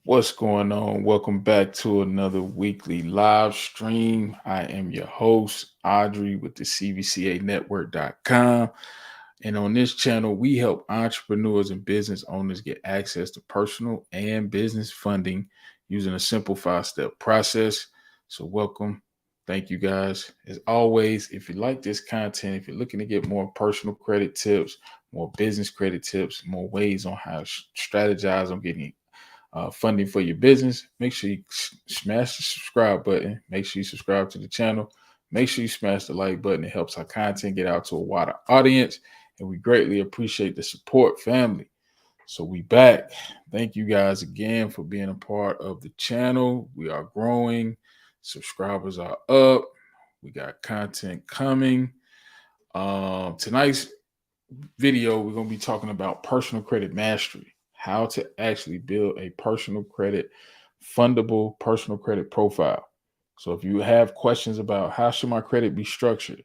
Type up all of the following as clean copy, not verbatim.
What's going on? Welcome back to another weekly live stream. I am your host, Audrey with the CBCAnetwork.com. And on this channel, we help entrepreneurs and business owners get access to personal and business funding using a simple 5-step process. So, welcome. Thank you guys. As always, if you like this content, if you're looking to get more personal credit tips, more business credit tips, more ways on how to strategize on getting funding for your business, make sure you smash the subscribe button. Make sure you subscribe to the channel. Make sure you smash the like button. It helps our content get out to a wider audience. And we greatly appreciate the support, family. So we back. Thank you guys again for being a part of the channel. We are growing. Subscribers are up. We got content coming. Tonight's video, we're going to be talking about personal credit mastery, how to actually build a personal credit, fundable personal credit profile. So if you have questions about how should my credit be structured,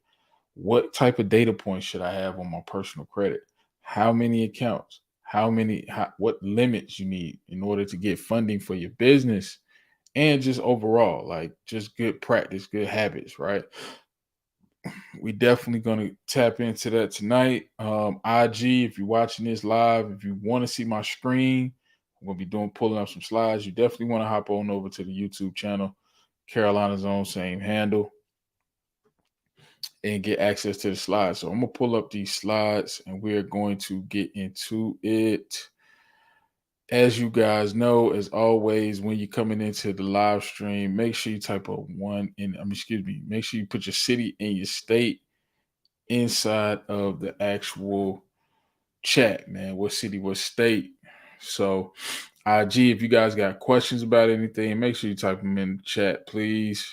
what type of data points should I have on my personal credit, how many accounts, what limits you need in order to get funding for your business, and just overall, like just good practice, good habits, right? We definitely gonna tap into that tonight. IG, if you're watching this live, if you want to see my screen, I'm gonna be pulling up some slides. You definitely want to hop on over to the YouTube channel, Carolina's own, same handle, and get access to the slides. So I'm gonna pull up these slides and we're going to get into it. As you guys know, as always, when you're coming into the live stream, make sure you type a one in. Make sure you put your city and your state inside of the actual chat, man. What city, what state? So, IG, if you guys got questions about anything, make sure you type them in the chat, please.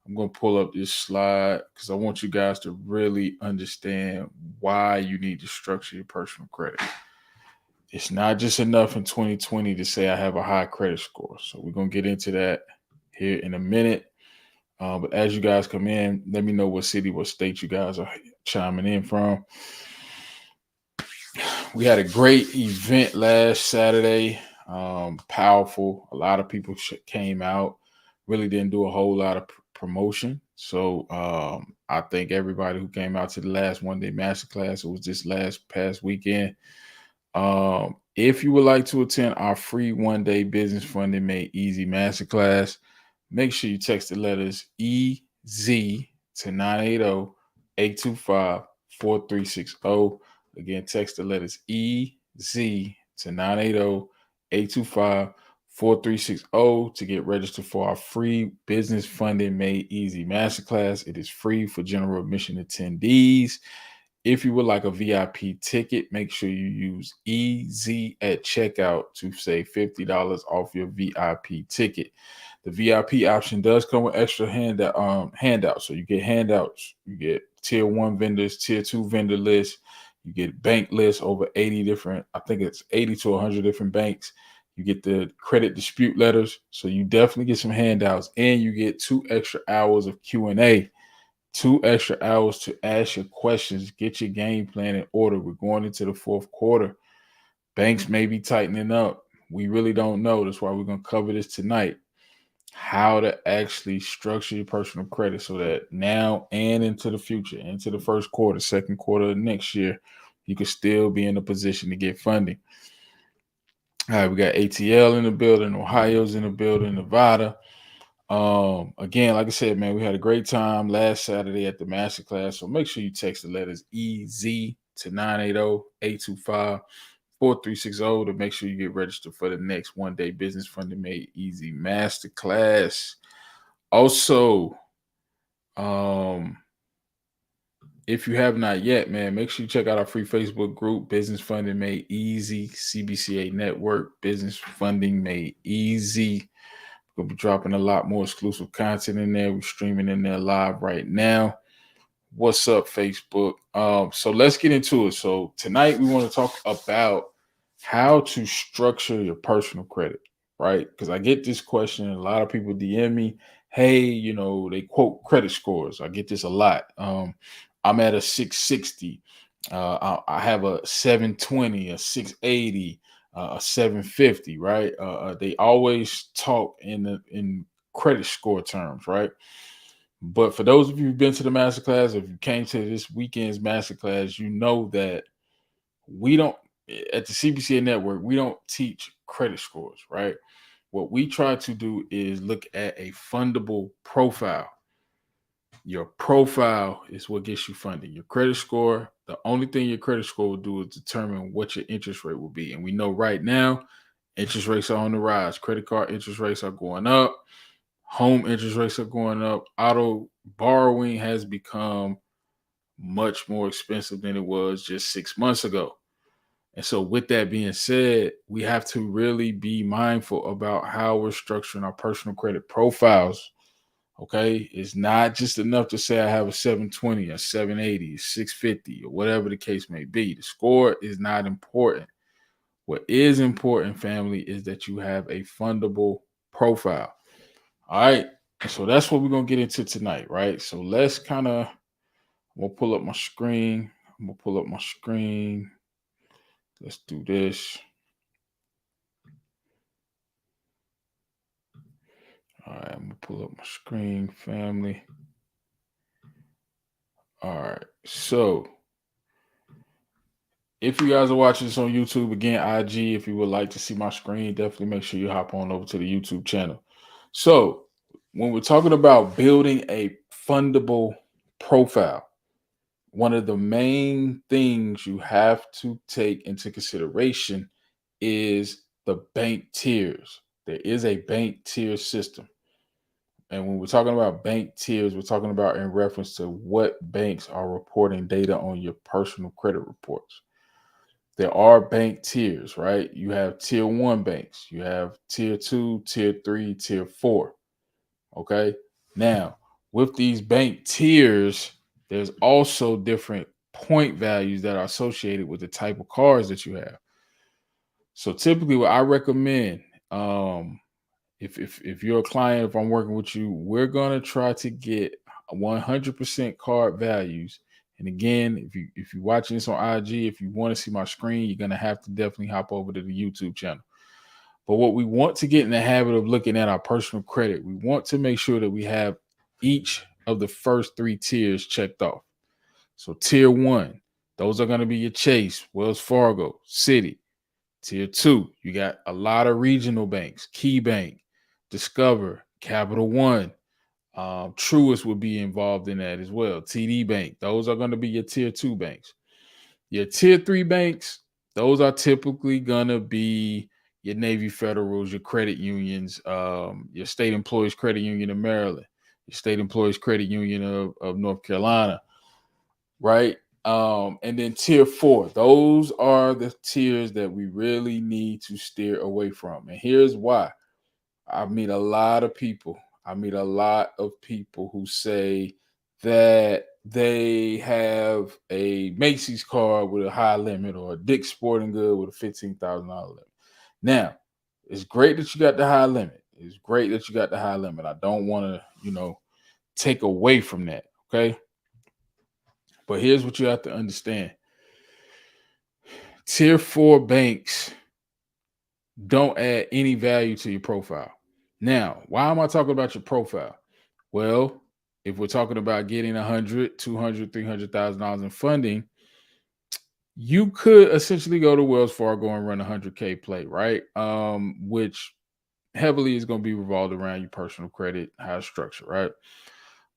I'm going to pull up this slide because I want you guys to really understand why you need to structure your personal credit. It's not just enough in 2020 to say I have a high credit score. So, we're going to get into that here in a minute. But as you guys come in, let me know what city, what state you guys are chiming in from. We had a great event last Saturday. Powerful. A lot of people came out. Really didn't do a whole lot of promotion. So I thank everybody who came out to the last one-day masterclass. It was this past weekend. If you would like to attend our free one-day business funding made easy masterclass, make sure you text the letters EZ to 980-825-4360. Again, text the letters EZ to 980-825-4360 to get registered for our free business funding made easy masterclass. It is free for general admission attendees. If you would like a VIP ticket, make sure you use EZ at checkout to save $50 off your VIP ticket. The VIP option does come with extra handouts. So you get handouts. You get tier 1 vendors, tier 2 vendor lists. You get bank lists over 80 different, I think it's 80 to 100 different banks. You get the credit dispute letters. So you definitely get some handouts, and you get 2 extra hours of Q&A. 2 extra hours to ask your questions, get your game plan in order. We're going into the fourth quarter. Banks may be tightening up. We really don't know. That's why we're going to cover this tonight. How to actually structure your personal credit so that now and into the future, into the first quarter, second quarter of next year, you can still be in a position to get funding. All right, we got ATL in the building, Ohio's in the building, Nevada. Again, like I said, man, we had a great time last Saturday at the masterclass. So make sure you text the letters EZ to 980-825-4360 to make sure you get registered for the next one-day business funding made easy masterclass. Also, if you have not yet, man, make sure you check out our free Facebook group, Business Funding Made Easy, CBCA Network, Business Funding Made Easy. We'll be dropping a lot more exclusive content in there. We're streaming in there live right now. What's up, Facebook? So let's get into it. So tonight we want to talk about how to structure your personal credit, right? Because I get this question. A lot of people DM me, hey, they quote credit scores. I get this a lot. I'm at a 660. I have a 720, a 680. a 750, right? They always talk in credit score terms, right? But for those of you who've been to the masterclass, if you came to this weekend's masterclass, you know that we don't at the CBCA network, we don't teach credit scores, right? What we try to do is look at a fundable profile. Your profile is what gets you funding. Your credit score, the only thing your credit score will do is determine what your interest rate will be. And we know right now, interest rates are on the rise. Credit card interest rates are going up. Home interest rates are going up. Auto borrowing has become much more expensive than it was just 6 months ago. And so, with that being said, we have to really be mindful about how we're structuring our personal credit profiles. Okay. It's not just enough to say I have a 720, a 780, a 650, or whatever the case may be. The score is not important. What is important, family, is that you have a fundable profile. All right. And so that's what we're going to get into tonight. Right. So let's kind of, I'm going to pull up my screen. Let's do this. All right, I'm gonna pull up my screen, family. All right, so if you guys are watching this on YouTube, again, IG, if you would like to see my screen, definitely make sure you hop on over to the YouTube channel. So when we're talking about building a fundable profile, one of the main things you have to take into consideration is the bank tiers. There is a bank tier system. And when we're talking about bank tiers, we're talking about in reference to what banks are reporting data on your personal credit reports. There are bank tiers, right? You have tier one banks, you have tier two, tier three, tier four. Okay. Now, with these bank tiers, there's also different point values that are associated with the type of cards that you have. So typically, what I recommend, if you're a client, if I'm working with you, we're gonna try to get 100% card values. And again, if you're watching this on IG, if you want to see my screen, you're gonna have to definitely hop over to the YouTube channel. But what we want to get in the habit of looking at our personal credit, we want to make sure that we have each of the first three tiers checked off. So tier one, those are going to be your Chase, Wells Fargo, Citi. Tier two, you got a lot of regional banks, Key Bank, Discover, Capital One, Truist would be involved in that as well. TD Bank, those are going to be your tier two banks. Your tier three banks, those are typically going to be your Navy Federals, your credit unions, your State Employees Credit Union of Maryland, your State Employees Credit Union of North Carolina, right? And then tier four, those are the tiers that we really need to steer away from. And here's why. I meet a lot of people who say that they have a Macy's card with a high limit or a Dick's Sporting Good with a $15,000 limit. Now, it's great that you got the high limit. I don't want to, take away from that. Okay. But here's what you have to understand. Tier four banks don't add any value to your profile. Now, why am I talking about your profile? Well, if we're talking about getting $100, $200, $300,000 in funding, you could essentially go to Wells Fargo and run a 100K play, right? Which heavily is going to be revolved around your personal credit, how it's structured, right?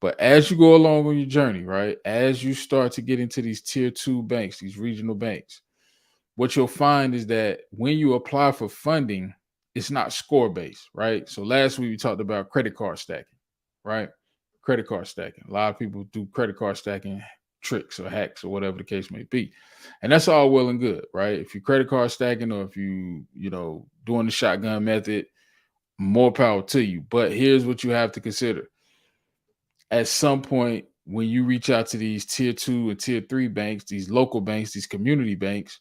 But as you go along on your journey, right, as you start to get into these tier two banks, these regional banks, what you'll find is that when you apply for funding, it's not score based, right? So last week we talked about credit card stacking, right? Credit card stacking. A lot of people do credit card stacking tricks or hacks or whatever the case may be. And that's all well and good, right? If you credit card stacking or if doing the shotgun method, more power to you. But here's what you have to consider. At some point, when you reach out to these tier two and tier three banks, these local banks, these community banks,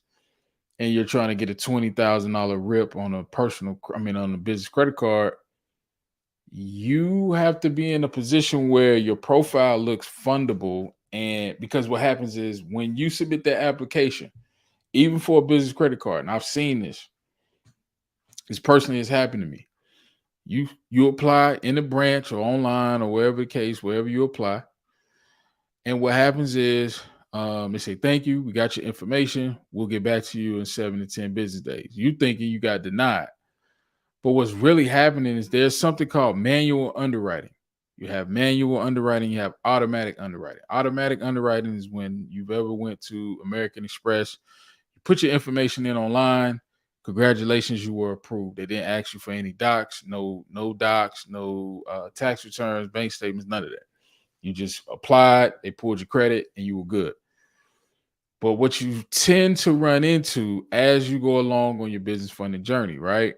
and you're trying to get a $20,000 rip on on a business credit card, you have to be in a position where your profile looks fundable. And because what happens is when you submit that application, even for a business credit card, and I've seen this, This personally has happened to me. You apply in the branch or online or wherever the case, wherever you apply. And what happens is they say, thank you, we got your information. We'll get back to you in 7 to 10 business days. You thinking you got denied. But what's really happening is there's something called manual underwriting. You have manual underwriting, you have automatic underwriting. Automatic underwriting is when you've ever went to American Express, you put your information in online. Congratulations, you were approved. They didn't ask you for any docs, no docs, no tax returns, bank statements, none of that. You just applied, they pulled your credit, and you were good. But what you tend to run into as you go along on your business funding journey, right?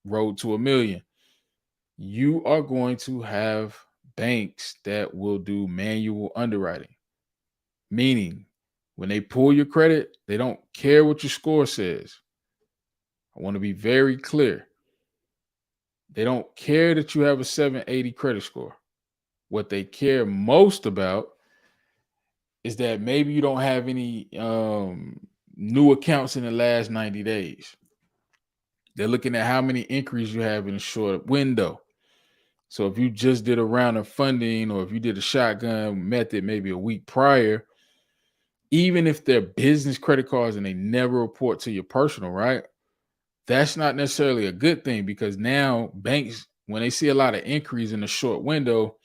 Road to $1 million, you are going to have banks that will do manual underwriting, meaning when they pull your credit, they don't care what your score says. I want to be very clear. They don't care that you have a 780 credit score. What they care most about is that maybe you don't have any new accounts in the last 90 days. They're looking at how many inquiries you have in a short window. So if you just did a round of funding or if you did a shotgun method maybe a week prior, even if they're business credit cards and they never report to your personal, right? That's not necessarily a good thing because now banks, when they see a lot of inquiries in a short window,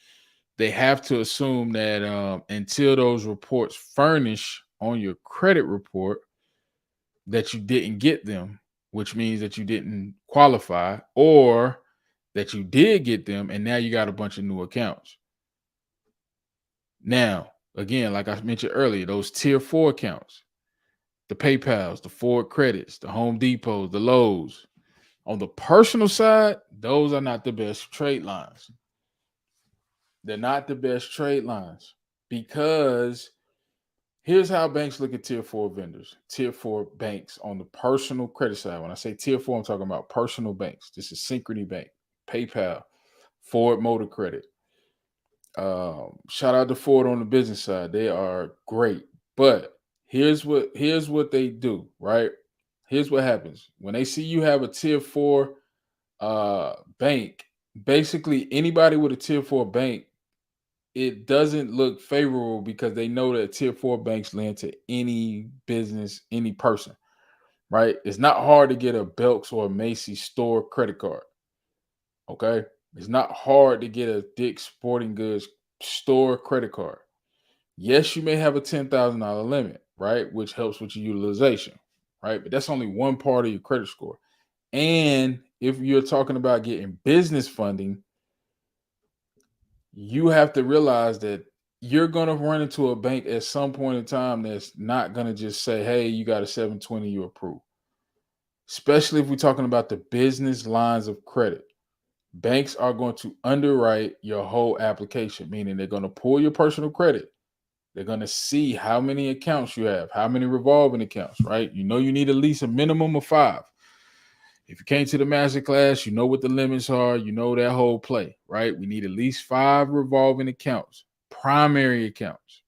they have to assume that until those reports furnish on your credit report that you didn't get them, which means that you didn't qualify, or that you did get them and now you got a bunch of new accounts. Now, again, like I mentioned earlier, those tier 4 accounts, the PayPals, the Ford Credits, the Home Depots, the Lowe's, on the personal side, those are not the best trade lines. They're not the best trade lines because here's how banks look at tier 4 vendors, tier 4 banks on the personal credit side. When I say tier 4, I'm talking about personal banks. This is Synchrony Bank, PayPal, Ford Motor Credit. Shout out to Ford on the business side. They are great. But here's what they do, right? Here's what happens. When they see you have a tier 4 bank, basically anybody with a tier 4 bank, it doesn't look favorable because they know that tier 4 banks lend to any business, any person, right? It's not hard to get a Belks or a Macy's store credit card. Okay. It's not hard to get a Dick's Sporting Goods store credit card. Yes, you may have a $10,000 limit, right? Which helps with your utilization, right? But that's only one part of your credit score. And if you're talking about getting business funding, you have to realize that you're going to run into a bank at some point in time that's not going to just say, hey, you got a 720, you approve. Especially if we're talking about the business lines of credit. Banks are going to underwrite your whole application, meaning they're going to pull your personal credit. They're going to see how many accounts you have, how many revolving accounts, right? You know you need at least a minimum of 5. If you came to the master class, you know what the limits are. You know that whole play, right? We need at least 5 revolving accounts, primary accounts,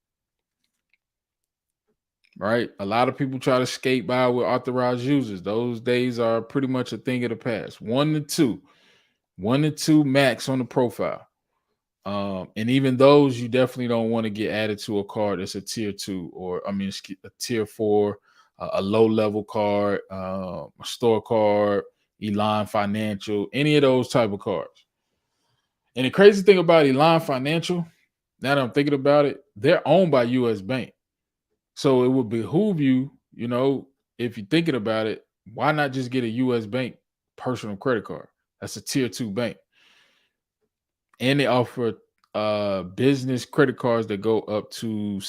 right? A lot of people try to skate by with authorized users. Those days are pretty much a thing of the past. 1 to 2 max on the profile. And even those you definitely don't want to get added to a card that's a tier 2 or a tier 4, a low level card, a store card, Elan Financial, any of those type of cards. And the crazy thing about Elan Financial, now that I'm thinking about it, they're owned by US Bank. So it would behoove you, if you're thinking about it, why not just get a US Bank personal credit card? That's a tier 2 bank. And they offer business credit cards that go up to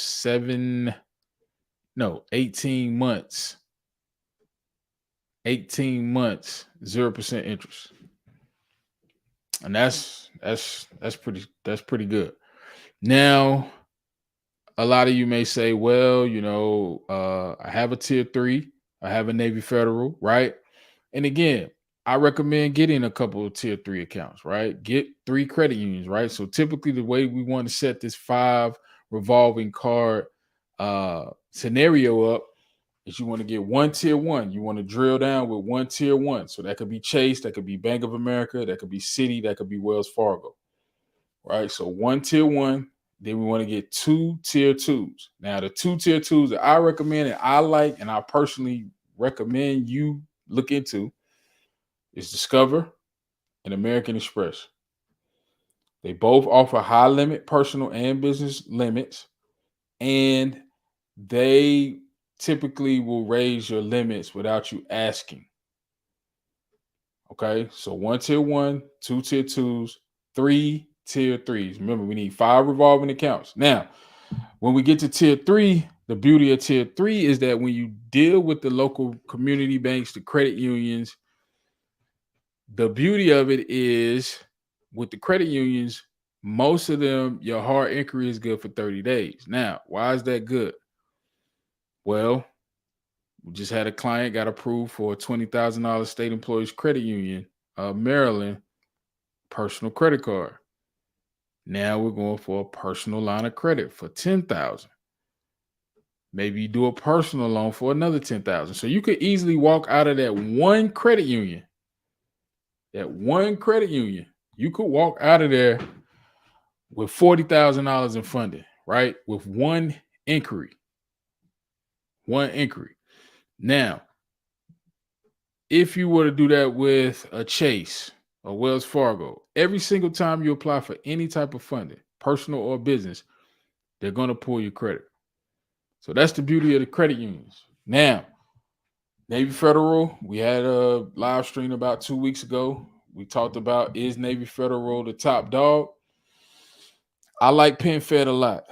18 months. 18 months, 0% interest. And that's pretty good. Now, a lot of you may say, well, I have a tier 3, I have a Navy Federal, right? And again, I recommend getting a couple of tier 3 accounts, right? Get 3 credit unions, right? So typically the way we want to set this 5 revolving card scenario up is you want to get one tier one. You want to drill down with one tier one. So that could be Chase, that could be Bank of America, that could be Citi, that could be Wells Fargo. Right? So one tier one, then we want to get two tier twos. Now, the two tier twos that I recommend and I like and I personally recommend you look into is Discover and American Express. They both offer high limit personal and business limits, and they typically will raise your limits without you asking. Okay, so one tier one, two tier twos, three tier threes. Remember, we need 5 revolving accounts. Now, when we get to tier three, the beauty of tier three is that when you deal with the local community banks, the credit unions, the beauty of it is with the credit unions, most of them, your hard inquiry is good for 30 days. Now, why is that good? Well, we just had a client got approved for a $20,000 state employees credit union of Maryland personal credit card. Now we're going for a personal line of credit for 10,000. Maybe you do a personal loan for another 10,000. So you could easily walk out of that one credit union. You could walk out of there with $40,000 in funding, right? With one inquiry. Now, if you were to do that with a Chase or Wells Fargo, every single time you apply for any type of funding, personal or business, they're going to pull your credit. So that's the beauty of the credit unions. Now, Navy Federal, we had a live stream about 2 weeks ago. We talked about, is Navy Federal the top dog? I like PenFed a lot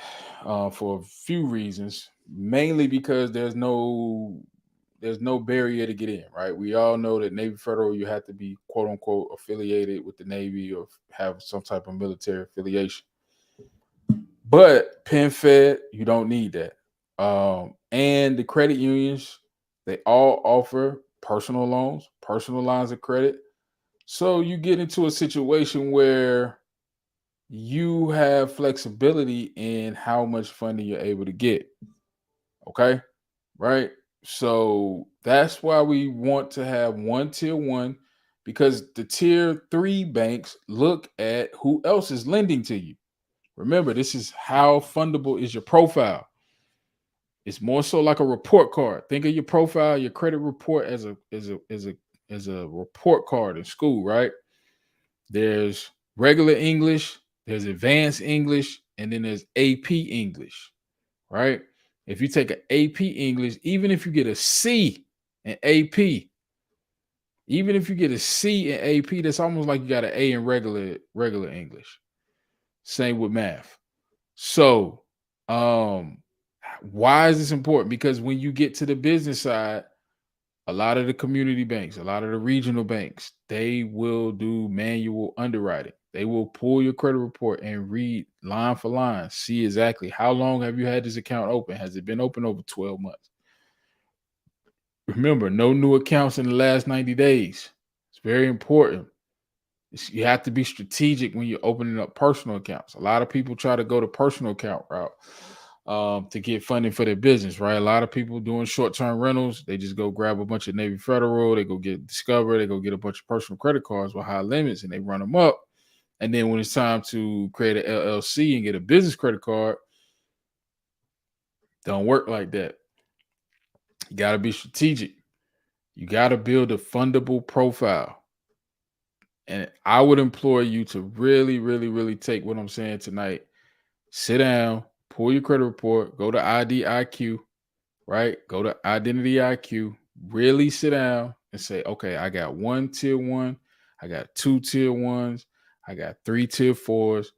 for a few reasons, mainly because there's no barrier to get in, right? We all know that Navy Federal, you have to be quote unquote affiliated with the Navy or have some type of military affiliation. But PenFed, you don't need that. And the credit unions, they all offer personal loans, personal lines of credit. So you get into a situation where you have flexibility in how much funding you're able to get. Okay. Right. So that's why we want to have one tier one, because the tier three banks look at who else is lending to you. Remember, this is how fundable is your profile. It's more so like a report card. Think of your profile, your credit report as a report card in school, right? There's regular English, there's advanced English, and then there's AP English, right? If you take an AP English, even if you get a C in AP, that's almost like you got an A in regular English. Same with math. So, why is this important? Because when you get to the business side, a lot of the community banks, a lot of the regional banks, they will do manual underwriting. They will pull your credit report and read line for line, see exactly how long have you had this account open? Has it been open over 12 months? Remember, no new accounts in the last 90 days. It's very important. You have to be strategic when you're opening up personal accounts. A lot of people try to go the personal account route to get funding for their business, right? A lot of people doing short-term rentals, they just go grab a bunch of Navy Federal, they go get Discover, they go get a bunch of personal credit cards with high limits, and they run them up. And then when it's time to create an LLC and get a business credit card, don't work like that. You got to be strategic. You got to build a fundable profile. And I would implore you to really, really, really take what I'm saying tonight. Sit down, pull your credit report, go to IDIQ, right? Go to Identity IQ, really sit down and say, okay, I got one tier one, I got two tier ones, I got three tier fours.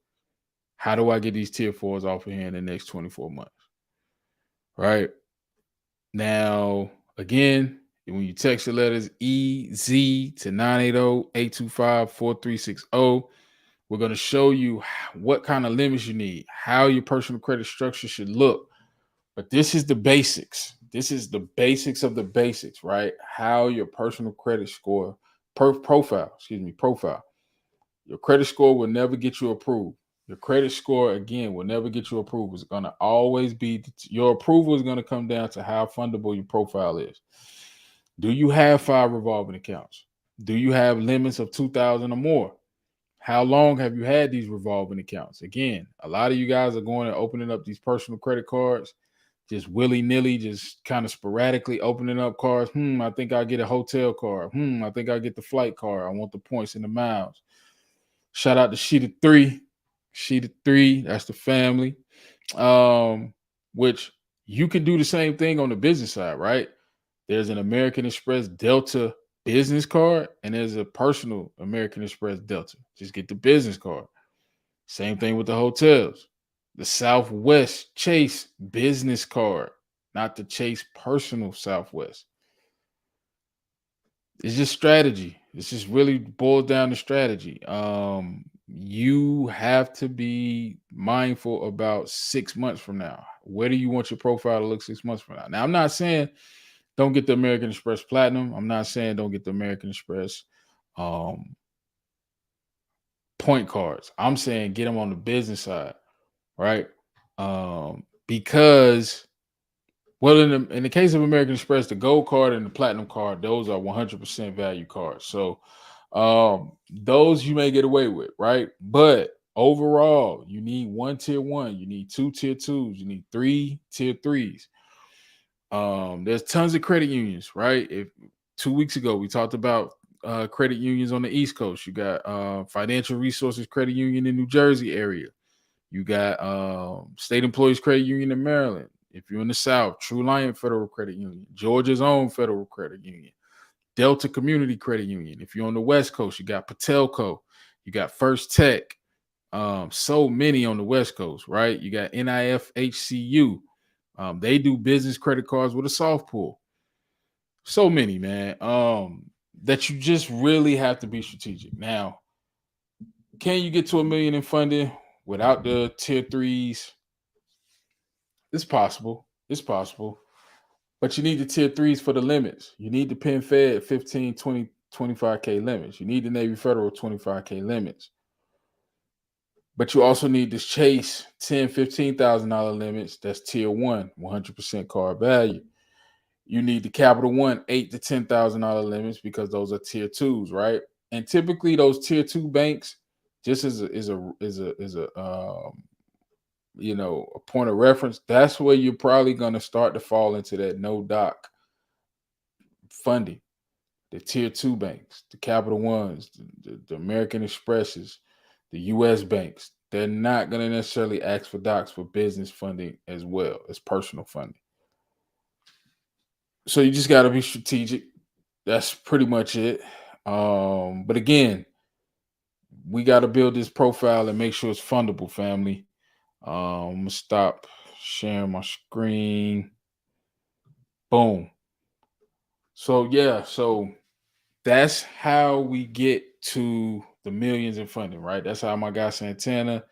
How do I get these tier fours off of here in the next 24 months? Right? Now, again, when you text the letters EZ to 980-825-4360, we're going to show you what kind of limits you need, how your personal credit structure should look. But this is the basics. This is the basics of the basics, right? How your personal credit score profile. Your credit score will never get you approved. Your credit score, again, will never get you approval. It's going to always be, your approval is going to come down to how fundable your profile is. Do you have 5 revolving accounts? Do you have limits of 2,000 or more? How long have you had these revolving accounts? Again, a lot of you guys are going and opening up these personal credit cards, just willy-nilly, just kind of sporadically opening up cards. I think I'll get a hotel card. I think I'll get the flight card. I want the points and the miles. Shout out to Sheeta 3. Sheeta 3, that's the family. Which you can do the same thing on the business side, right? There's an American Express Delta business card, and there's a personal American Express Delta. Just get the business card. Same thing with the hotels. The Southwest Chase business card, not the Chase personal Southwest. It's just strategy. It's just really boiled down to strategy. You have to be mindful about 6 months from now. Where do you want your profile to look 6 months from now? Now, I'm not saying don't get the American Express Platinum. I'm not saying don't get the American Express point cards. I'm saying get them on the business side, right? Because, well, in the case of American Express, the gold card and the platinum card, those are 100% value cards. So those you may get away with, right? But overall, you need 1 tier 1, you need 2 tier 2s, you need 3 tier 3s. There's tons of credit unions, right? If 2 weeks ago we talked about credit unions on the East Coast, you got Financial Resources Credit Union in New Jersey area. You got State Employees Credit Union in Maryland. If you're in the South, True Lion Federal Credit Union, Georgia's own Federal Credit Union, Delta Community Credit Union. If you're on the West Coast, you got Patelco, you got First Tech. So many on the West Coast, right? You got NIF HCU. They do business credit cards with a soft pull. So many, man, that you just really have to be strategic. Now, can you get to $1 million in funding without the tier 3s? It's possible. It's possible. But you need the tier 3s for the limits. You need the Penn Fed 15, 20, 25K limits. You need the Navy Federal 25K limits. But you also need this Chase $10,000, $15,000 limits. That's tier 1, 100% card value. You need the Capital One $8,000 to $10,000 limits because those are tier 2s, right? And typically those tier 2 banks, just as a a point of reference, that's where you're probably going to start to fall into that no doc funding. The tier 2 banks, the Capital Ones, the American Expresses, the U.S. banks, they're not going to necessarily ask for docs for business funding as well as personal funding. So you just got to be strategic. That's pretty much it. But again, we got to build this profile and make sure it's fundable, family. I'm going to stop sharing my screen. Boom. So, yeah. So that's how we get to the millions in funding, right? That's how my guy Santana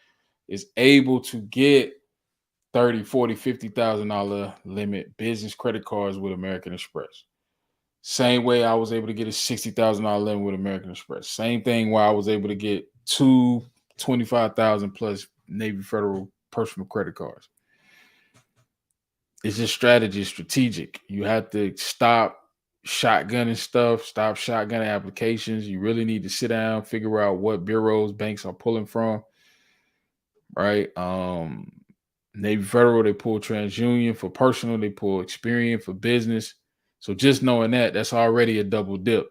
is able to get $30,000, $40,000, $50,000 limit business credit cards with American Express. Same way I was able to get a $60,000 limit with American Express. Same thing where I was able to get 2 $25,000 plus Navy Federal personal credit cards. It's just strategy, strategic. You have to stop shotgunning stuff, stop shotgunning applications. You really need to sit down, figure out what bureaus banks are pulling from, right? Navy Federal, they pull TransUnion for personal, they pull Experian for business. So just knowing that, that's already a double dip.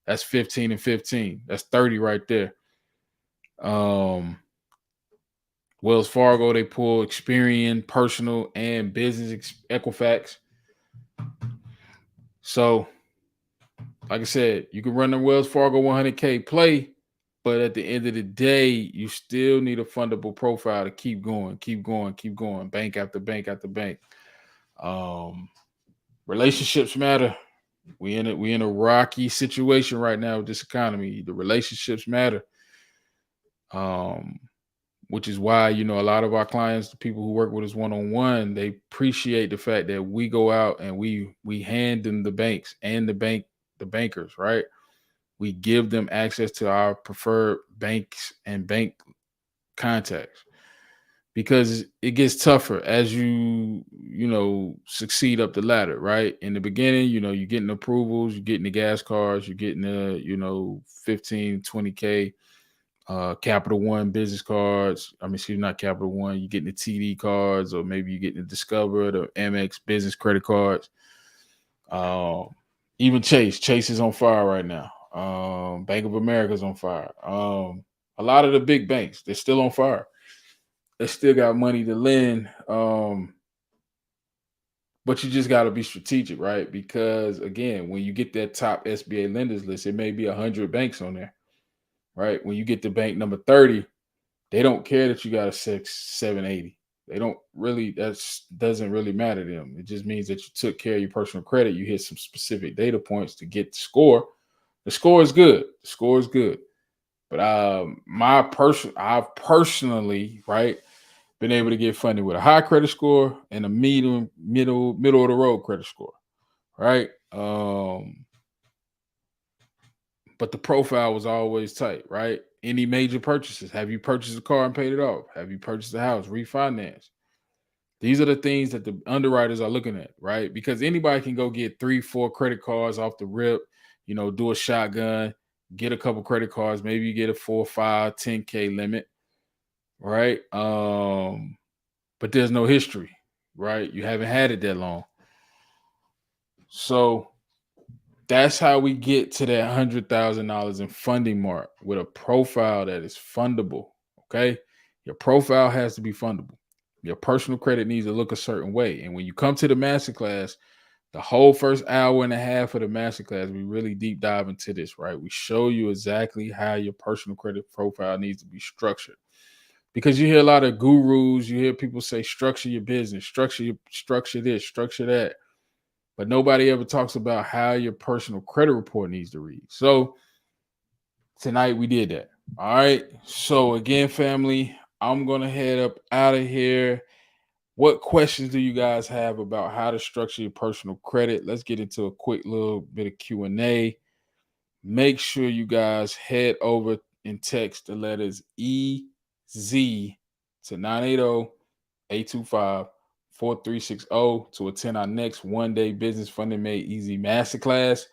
That's 15 and 15. That's 30 right there. Wells Fargo, they pull Experian, personal, and business Equifax. So, like I said, you can run the Wells Fargo 100K play, but at the end of the day, you still need a fundable profile to keep going, bank after bank after bank. Relationships matter. We in a rocky situation right now with this economy. The relationships matter. Which is why, a lot of our clients, the people who work with us one-on-one, they appreciate the fact that we go out and we hand them the banks and the bankers, right? We give them access to our preferred banks and bank contacts, because it gets tougher as you succeed up the ladder, right? In the beginning, you're getting approvals, you're getting the gas cards, you're getting the 15, 20K Capital One business cards. I mean, excuse me, not Capital One. You're getting the TD cards, or maybe you're getting the Discover, the Amex business credit cards. Um, Even Chase is on fire right now. Bank of America's on fire. A lot of the big banks, they're still on fire. They still got money to lend. But you just got to be strategic, right? Because again, when you get that top SBA lenders list, it may be 100 banks on there, right? When you get to bank number 30, they don't care that you got a 780. They don't really, doesn't really matter to them. It just means that you took care of your personal credit. You hit some specific data points to get the score. The score is good. The score is good. But I've personally, right, been able to get funded with a high credit score and a middle of the road credit score, right? But the profile was always tight, right? Any major purchases? Have you purchased a car and paid it off? Have you purchased a house, refinance? These are the things that the underwriters are looking at, right? Because anybody can go get 3-4 credit cards off the rip, do a shotgun, get a couple credit cards, maybe you get a 4, 5, 10K limit, right? But there's no history, right? You haven't had it that long. So that's how we get to that $100,000 in funding mark, with a profile that is fundable. Okay. Your profile has to be fundable. Your personal credit needs to look a certain way. And when you come to the masterclass, the whole first hour and a half of the masterclass, we really deep dive into this, right? We show you exactly how your personal credit profile needs to be structured. Because you hear a lot of gurus, you hear people say, structure your business, structure this, structure that. But nobody ever talks about how your personal credit report needs to read. So tonight we did that. All right. So again, family, I'm going to head up out of here. What questions do you guys have about how to structure your personal credit? Let's get into a quick little bit of Q&A. Make sure you guys head over and text the letters EZ to 980-825-4360 to attend our next one-day Business Funding Made Easy Masterclass.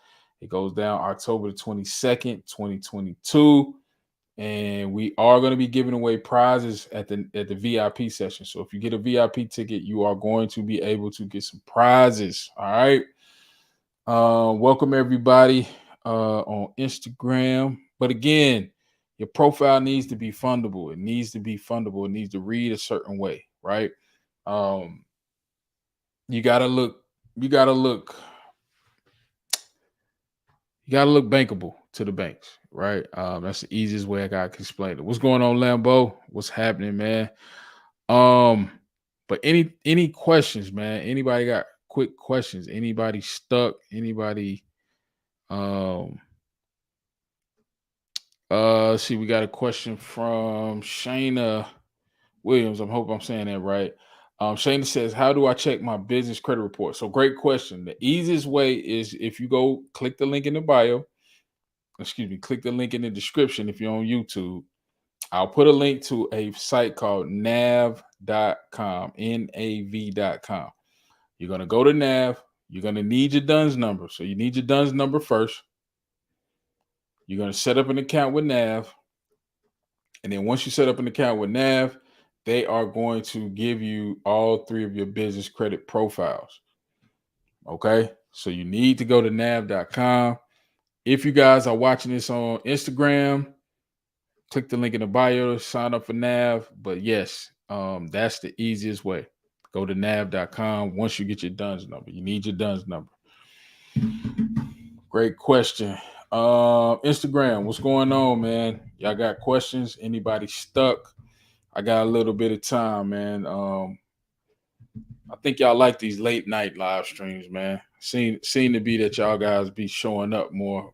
It goes down October the 22nd, 2022. And we are going to be giving away prizes at the VIP session. So if you get a VIP ticket, you are going to be able to get some prizes. All right. Welcome everybody on Instagram. But again, your profile needs to be fundable. It needs to be fundable. It needs to read a certain way, right? You gotta look bankable to the banks, right? That's the easiest way I gotta explain it. What's going on, Lambo? What's happening, man? But any questions, man? Anybody got quick questions? Anybody stuck? Anybody? See, we got a question from Shayna Williams. I hope I'm saying that right. Shayna says, how do I check my business credit report? So great question. The easiest way is if you go click the link in the bio. Click the link in the description if you're on YouTube. I'll put a link to a site called nav.com, NAV.com. You're going to go to NAV. You're going to need your DUNS number. So you need your DUNS number first. You're going to set up an account with NAV. And then once you set up an account with NAV, they are going to give you all 3 of your business credit profiles. Okay. So you need to go to nav.com. If you guys are watching this on Instagram, click the link in the bio to sign up for NAV. But yes, that's the easiest way. Go to nav.com. Once you get your DUNS number, you need your DUNS number. Great question. Instagram, what's going on, man? Y'all got questions? Anybody stuck? I got a little bit of time, man. I think y'all like these late night live streams, man. Seem to be that y'all guys be showing up more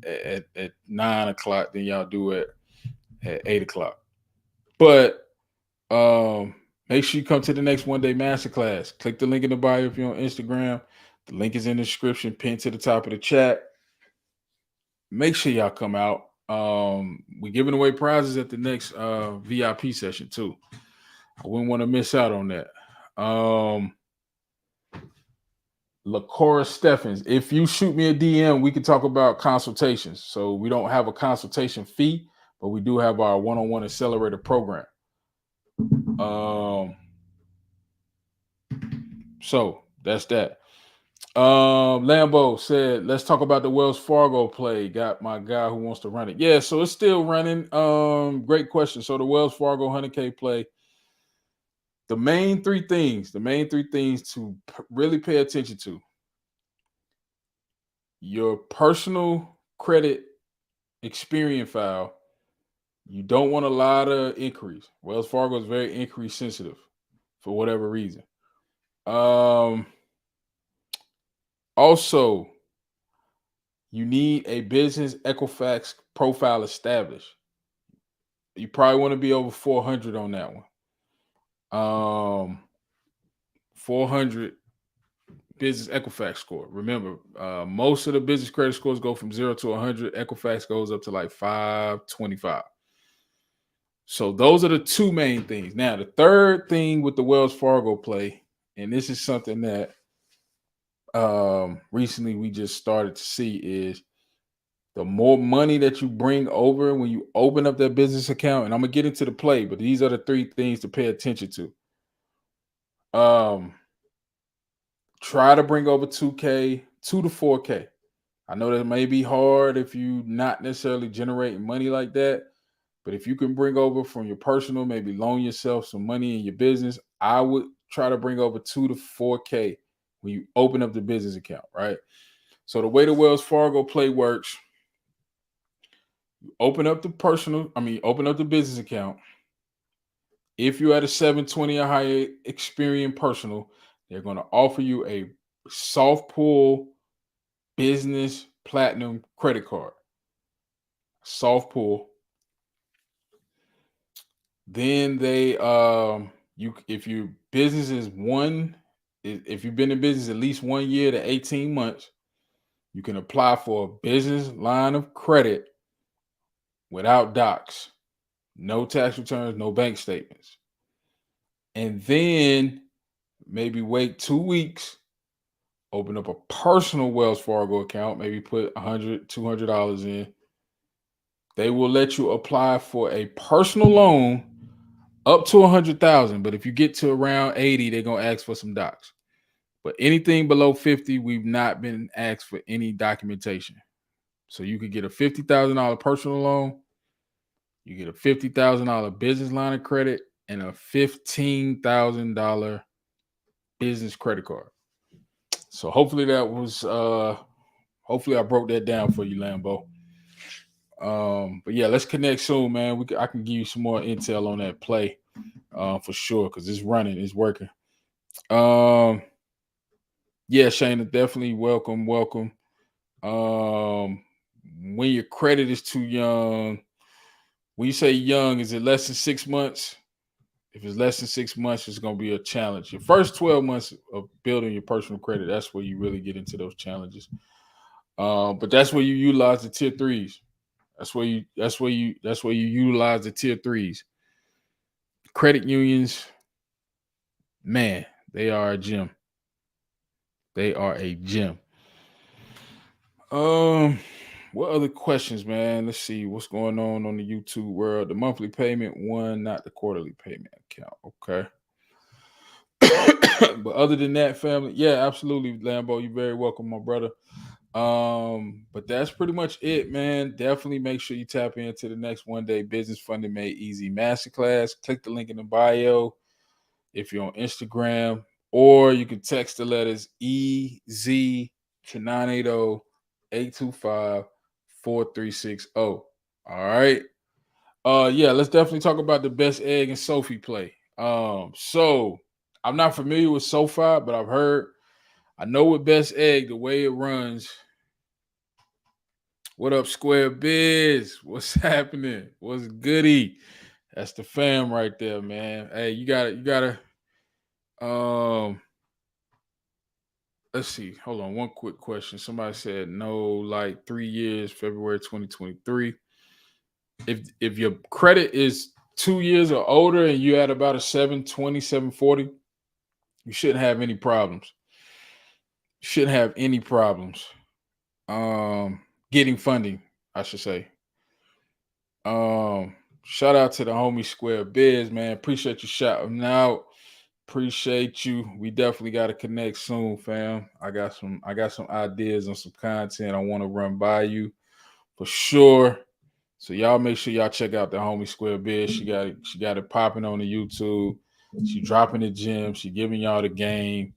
at 9 o'clock than y'all do at 8 o'clock. But make sure you come to the next one-day masterclass. Click the link in the bio if you're on Instagram. The link is in the description, pinned to the top of the chat. Make sure y'all come out. We're giving away prizes at the next VIP session too. I wouldn't want to miss out on that. LaCora Steffens, if you shoot me a DM, we can talk about consultations. So we don't have a consultation fee, but we do have our one-on-one accelerator program. So that's that. Lambo said, let's talk about the Wells Fargo play. Got my guy who wants to run it. Yeah, so it's still running. Great question. So the Wells Fargo 100K play. The main three things to really pay attention to: your personal credit Experian file. You don't want a lot of inquiries. Wells Fargo is very inquiry sensitive for whatever reason. Also, you need a business Equifax profile established. You probably want to be over 400 on that one. 400 business Equifax score. Remember, most of the business credit scores go from 0 to 100. Equifax goes up to like 525. So those are the two main things. Now, the third thing with the Wells Fargo play, and this is something that recently we just started to see, is the more money that you bring over when you open up that business account. And I'm gonna get into the play, but these are the three things to pay attention to. Try to bring over 2K, 2 to 4K. I know that may be hard if you not necessarily generating money like that, but if you can bring over from your personal, maybe loan yourself some money in your business, I would try to bring over 2 to 4K when you open up the business account, right? So the way the Wells Fargo play works, you open up the business account. If you're at a 720 or higher Experian personal, they're going to offer you a soft pull business platinum credit card. Soft pull. Then they if your business is if you've been in business at least 1 year to 18 months, you can apply for a business line of credit without docs, no tax returns, no bank statements. And then maybe wait 2 weeks, open up a personal Wells Fargo account, maybe put $100, $200 in. They will let you apply for a personal loan up to 100,000. But if you get to around 80, they're going to ask for some docs. But anything below 50, we've not been asked for any documentation. So you could get a $50,000 personal loan, you get a $50,000 business line of credit, and a $15,000 business credit card. So hopefully that was hopefully I broke that down for you, Lambo. But yeah, let's connect soon, man. I can give you some more intel on that play for sure, because it's running, it's working. Yeah, Shayna, definitely welcome. When your credit is too young, when you say young, is it less than 6 months? If it's less than 6 months, it's going to be a challenge. Your first 12 months of building your personal credit, that's where you really get into those challenges. But that's where you utilize the tier threes. That's where you utilize the tier threes. Credit unions, man, they are a gem. They are a gem. What other questions, man? Let's see what's going on the YouTube world. The monthly payment one, not the quarterly payment account. Okay. But other than that, family, yeah, absolutely, Lambo. You're very welcome, my brother. But that's pretty much it, man. Definitely make sure you tap into the next One Day Business Funding Made Easy Masterclass. Click the link in the bio if you're on Instagram, or you can text the letters EZ to 980-825-4360. All right. Yeah, let's definitely talk about the best egg and Sophie play. So I'm not familiar with SoFi, but I know with best egg, the way it runs. What up, Square Biz? What's happening? What's goody? That's the fam right there, man. Hey, you gotta let's see. Hold on, one quick question. Somebody said no, like 3 years, February 2023. If your credit is 2 years or older and you at about a 720, 740, you shouldn't have any problems. Shouldn't have any problems. Getting funding, I should say. Um, Shout out to the homie Square Biz, man. Appreciate you shouting out. Appreciate you. We definitely got to connect soon, fam. I got some ideas on some content I want to run by you for sure. So y'all make sure y'all check out the homie Square Biz. She got it popping on the YouTube. She dropping the gym. She giving y'all the game.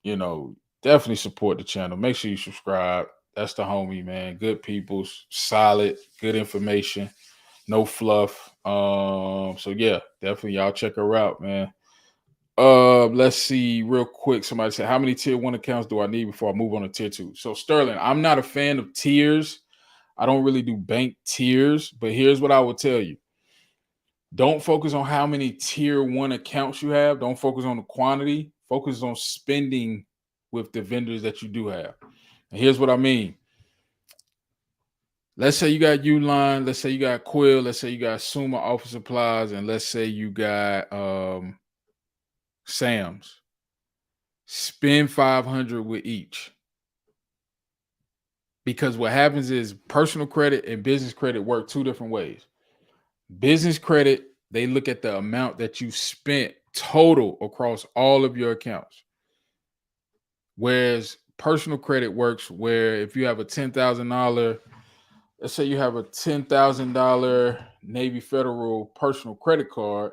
You know, definitely support the channel. Make sure you subscribe. That's the homie, man. Good people, solid, good information, no fluff. So yeah, definitely y'all check her out, man. Let's see real quick. Somebody said, how many tier one accounts do I need before I move on to tier two? So Sterling, I'm not a fan of tiers. I don't really do bank tiers, but here's what I will tell you. Don't focus on how many tier one accounts you have. Don't focus on the quantity. Focus on spending with the vendors that you do have. And here's what I mean. Let's say you got Uline, let's say you got Quill, let's say you got Suma Office Supplies, and let's say you got Sam's. Spend 500 with each. Because what happens is personal credit and business credit work two different ways. Business credit, they look at the amount that you spent total across all of your accounts. Whereas personal credit works where if you have a $10,000, let's say you have a $10,000 Navy Federal personal credit card,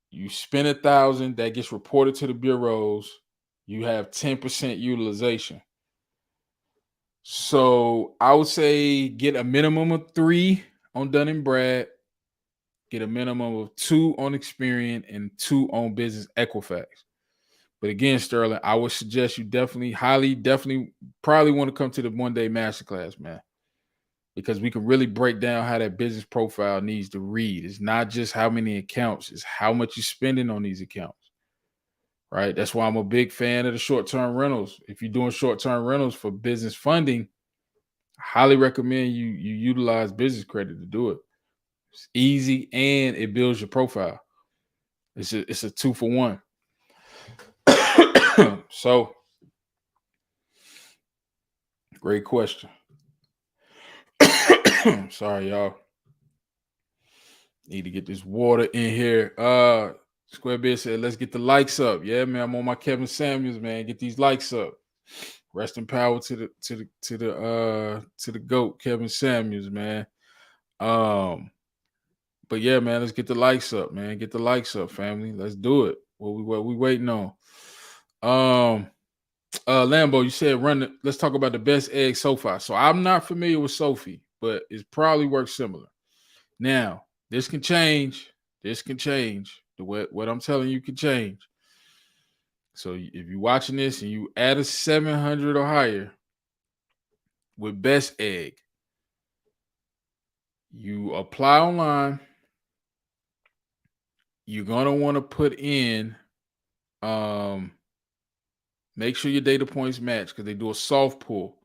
you spend $1,000, that gets reported to the bureaus, you have 10% utilization. So I would say get a minimum of 3 on Dun & Brad, get a minimum of 2 on Experian, and 2 on Business Equifax. But again, Sterling, I would suggest you definitely probably want to come to the one-day masterclass, man, because we can really break down how that business profile needs to read. It's not just how many accounts, it's how much you're spending on these accounts, right? That's why I'm a big fan of the short-term rentals. If you're doing short-term rentals for business funding, I highly recommend you utilize business credit to do it. It's easy and it builds your profile. It's a 2-for-1. So, great question. Sorry, y'all. Need to get this water in here. Square Beard said, let's get the likes up. Yeah, man. I'm on my Kevin Samuels, man. Get these likes up. Rest in power to the GOAT, Kevin Samuels, man. But yeah, man, let's get the likes up, man. Get the likes up, family. Let's do it. What we waiting on? Lambo, you said let's talk about the best egg so far. So I'm not familiar with Sophie, but it probably works similar. Now, this can change. This can change. What I'm telling you can change. So if you're watching this and you add a 700 or higher with best egg, you apply online. You're gonna want to put in make sure your data points match because they do a soft pull.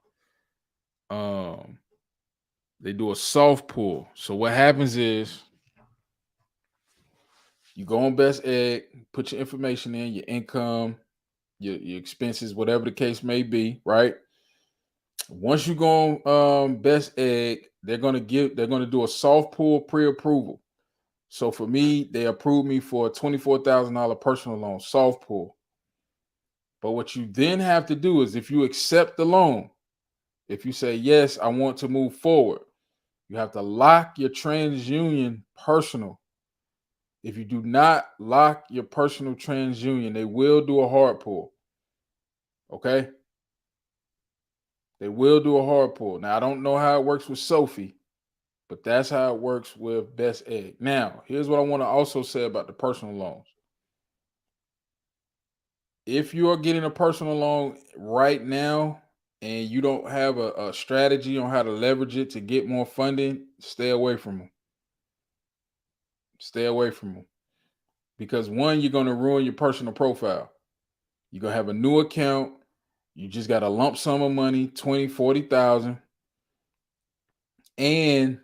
They do a soft pull. So what happens is you go on Best Egg, put your information in, your income, your expenses, whatever the case may be, right? Once you go on Best Egg, they're gonna do a soft pull pre-approval. So for me, they approved me for a $24,000 personal loan, soft pull. But what you then have to do is if you accept the loan, if you say, yes, I want to move forward, you have to lock your TransUnion personal. If you do not lock your personal TransUnion, they will do a hard pull. Okay? They will do a hard pull. Now, I don't know how it works with Sophie, but that's how it works with Best Egg. Now, here's what I want to also say about the personal loans. If you are getting a personal loan right now and you don't have a strategy on how to leverage it to get more funding, stay away from them. Stay away from them. Because one, you're going to ruin your personal profile. You're going to have a new account. You just got a lump sum of money, 20, 40,000. And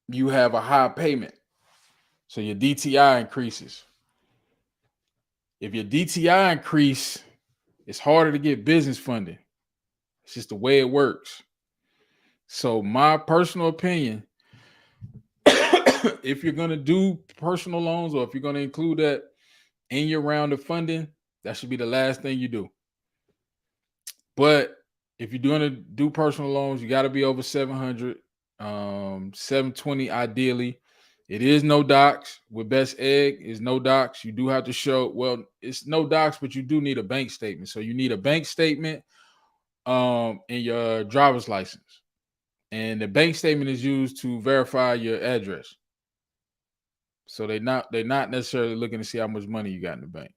you have a high payment. So your DTI increases. If your DTI increase, it's harder to get business funding. It's just the way it works. So my personal opinion, if you're going to do personal loans or if you're going to include that in your round of funding, that should be the last thing you do. But if you're going to do personal loans, you got to be over 700, 720 ideally. It is no docs. With Best Egg, is no docs. You do have to show, well, it's no docs, but you do need a bank statement. So you need a bank statement and your driver's license. And the bank statement is used to verify your address. So they're not necessarily looking to see how much money you got in the bank.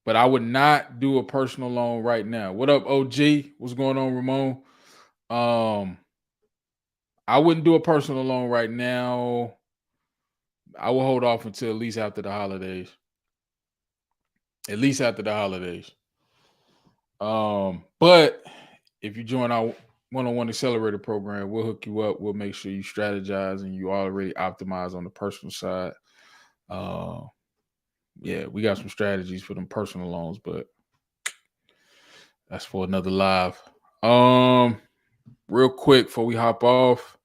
But I would not do a personal loan right now. What up, OG? What's going on, Ramon? I wouldn't do a personal loan right now. I will hold off until at least after the holidays. At least after the holidays. But if you join our one-on-one accelerator program, we'll hook you up. We'll make sure you strategize and you already optimize on the personal side. Yeah, we got some strategies for them personal loans, but that's for another live. Real quick before we hop off,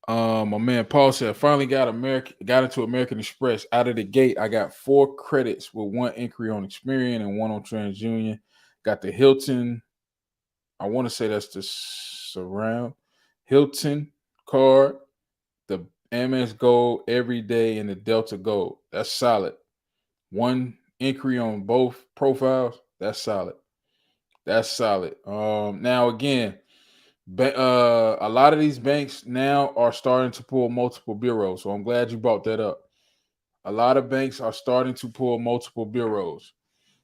my man Paul said, finally got into American Express out of the gate. I got 4 credits with 1 inquiry on Experian and 1 on TransUnion. Got the Hilton. I want to say that's the Surround Hilton card, the Amex Gold Everyday, and the Delta Gold. That's solid. 1 inquiry on both profiles. That's solid. That's solid. Now again, a lot of these banks now are starting to pull multiple bureaus. So I'm glad you brought that up. A lot of banks are starting to pull multiple bureaus.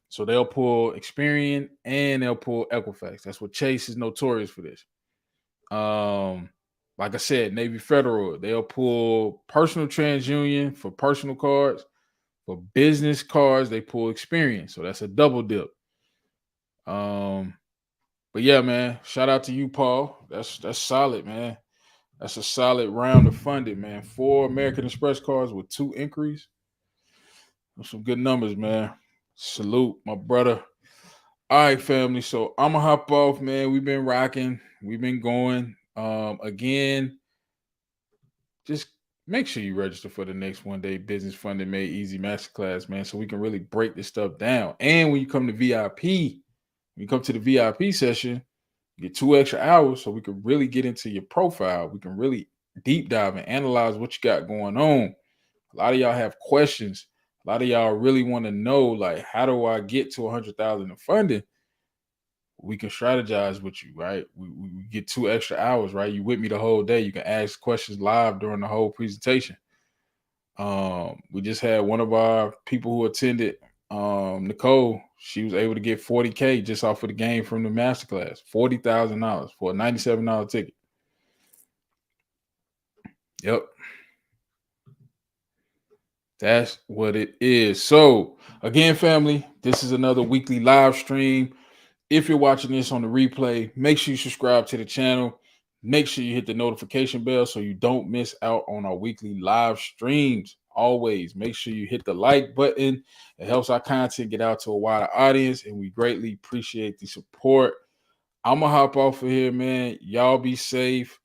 So they'll pull Experian and they'll pull Equifax. That's what Chase is notorious for this. Like I said, Navy Federal, they'll pull personal TransUnion for personal cards. For business cards, they pull Experian. So that's a double dip. But yeah, man, shout out to you, Paul. That's solid, man. That's a solid round of funding, man. 4 American Express cards with 2 inquiries. Those some good numbers, man. Salute, my brother. All right, family. So I'm gonna hop off, man. We've been rocking. We've been going. Again, just make sure you register for the next One Day Business Funding Made Easy Masterclass, man, so we can really break this stuff down. And when you come to VIP, when you come to the VIP session, you get 2 extra hours so we can really get into your profile. We can really deep dive and analyze what you got going on. A lot of y'all have questions. A lot of y'all really want to know, like, how do I get to 100,000 in funding? We can strategize with you, right? We get 2 extra hours, right? You with me the whole day. You can ask questions live during the whole presentation. We just had one of our people who attended, Nicole. She was able to get 40K just off of the game from the masterclass. $40,000 for a $97 ticket. Yep. That's what it is. So again, family, this is another weekly live stream. If you're watching this on the replay, make sure you subscribe to the channel. Make sure you hit the notification bell so you don't miss out on our weekly live streams. Always make sure you hit the like button. It helps our content get out to a wider audience, and we greatly appreciate the support. I'm going to hop off of here, man. Y'all be safe.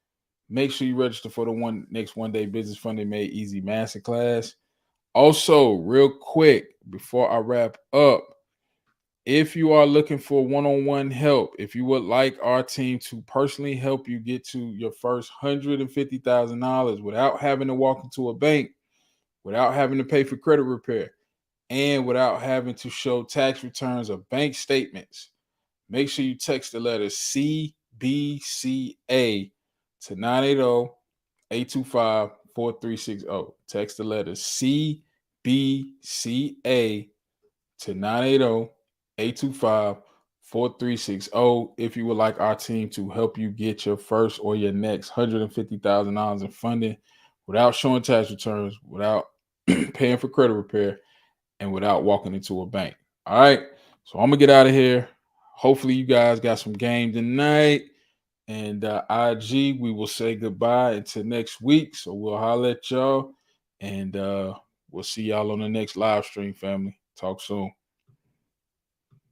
Make sure you register for the next One Day Business Funding Made Easy Masterclass. Also, real quick, before I wrap up, if you are looking for one-on-one help, if you would like our team to personally help you get to your first $150,000 without having to walk into a bank, without having to pay for credit repair, and without having to show tax returns or bank statements, make sure you text the letter CBCA to 980-825-4360. Text the letter CBCA to 980-825-4360 if you would like our team to help you get your first or your next $150,000 in funding without showing tax returns, without paying for credit repair, and without walking into a bank. All right. So I'm going to get out of here. Hopefully you guys got some game tonight. And IG, we will say goodbye until next week. So we'll holler at y'all, and we'll see y'all on the next live stream, family. Talk soon.